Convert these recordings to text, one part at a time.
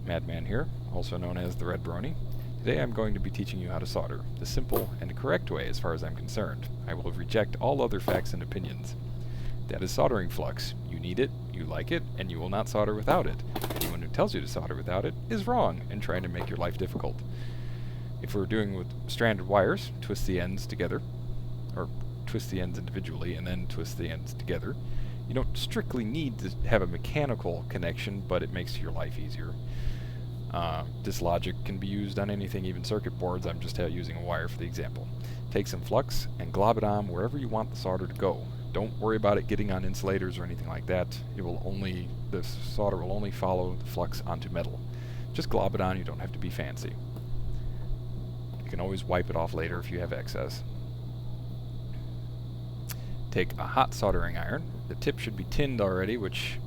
Madman here, also known as the Red Brony. Today I'm going to be teaching you how to solder, the simple and correct way as far as I'm concerned. I will reject all other facts and opinions. That is soldering flux. You need it, you like it, and you will not solder without it. Anyone who tells you to solder without it is wrong and trying to make your life difficult. If we're doing with stranded wires, twist the ends together, or twist the ends individually and then twist the ends together. You don't strictly need to have a mechanical connection, but it makes your life easier. This logic can be used on anything, even circuit boards. I'm just using a wire for the example. Take some flux and glob it on wherever you want the solder to go. Don't worry about it getting on insulators or anything like that. The solder will only follow the flux onto metal. Just glob it on, you don't have to be fancy. You can always wipe it off later if you have excess. Take a hot soldering iron. The tip should be tinned already, which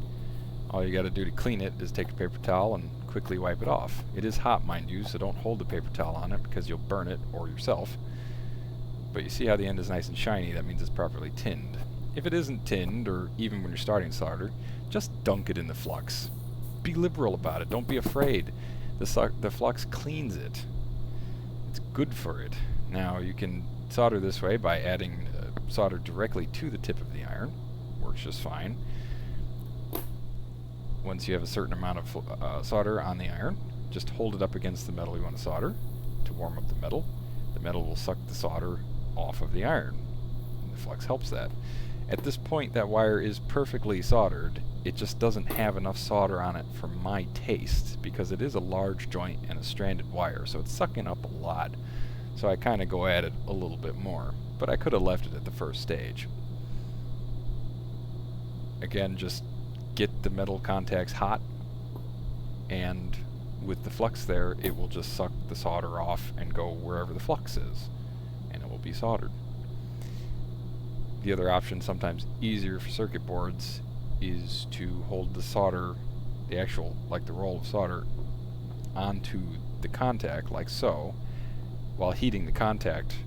all you got to do to clean it is take a paper towel and quickly wipe it off. It is hot, mind you, so don't hold the paper towel on it because you'll burn it or yourself. But you see how the end is nice and shiny, that means it's properly tinned. If it isn't tinned, or even when you're starting solder, just dunk it in the flux. Be liberal about it, don't be afraid. The flux cleans it. It's good for it. Now you can solder this way by adding solder directly to the tip of the iron. Works just fine. Once you have a certain amount of solder on the iron, just hold it up against the metal you want to solder to warm up the metal. The metal will suck the solder off of the iron. And the flux helps that. At this point, that wire is perfectly soldered. It just doesn't have enough solder on it for my taste because it is a large joint and a stranded wire, so it's sucking up a lot. So I kind of go at it a little bit more, but I could have left it at the first stage. Again, just get the metal contacts hot, and with the flux there, it will just suck the solder off and go wherever the flux is, and it will be soldered. The other option, sometimes easier for circuit boards, is to hold the solder, the actual, like the roll of solder, onto the contact, like so, while heating the contact.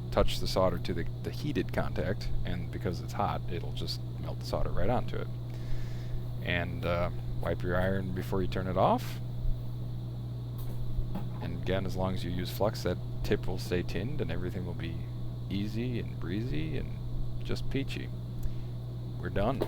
Touch the solder to the heated contact, and because it's hot, it'll just melt the solder right onto it. And wipe your iron before you turn it off. And again, as long as you use flux, that tip will stay tinned and everything will be easy and breezy and just peachy. We're done.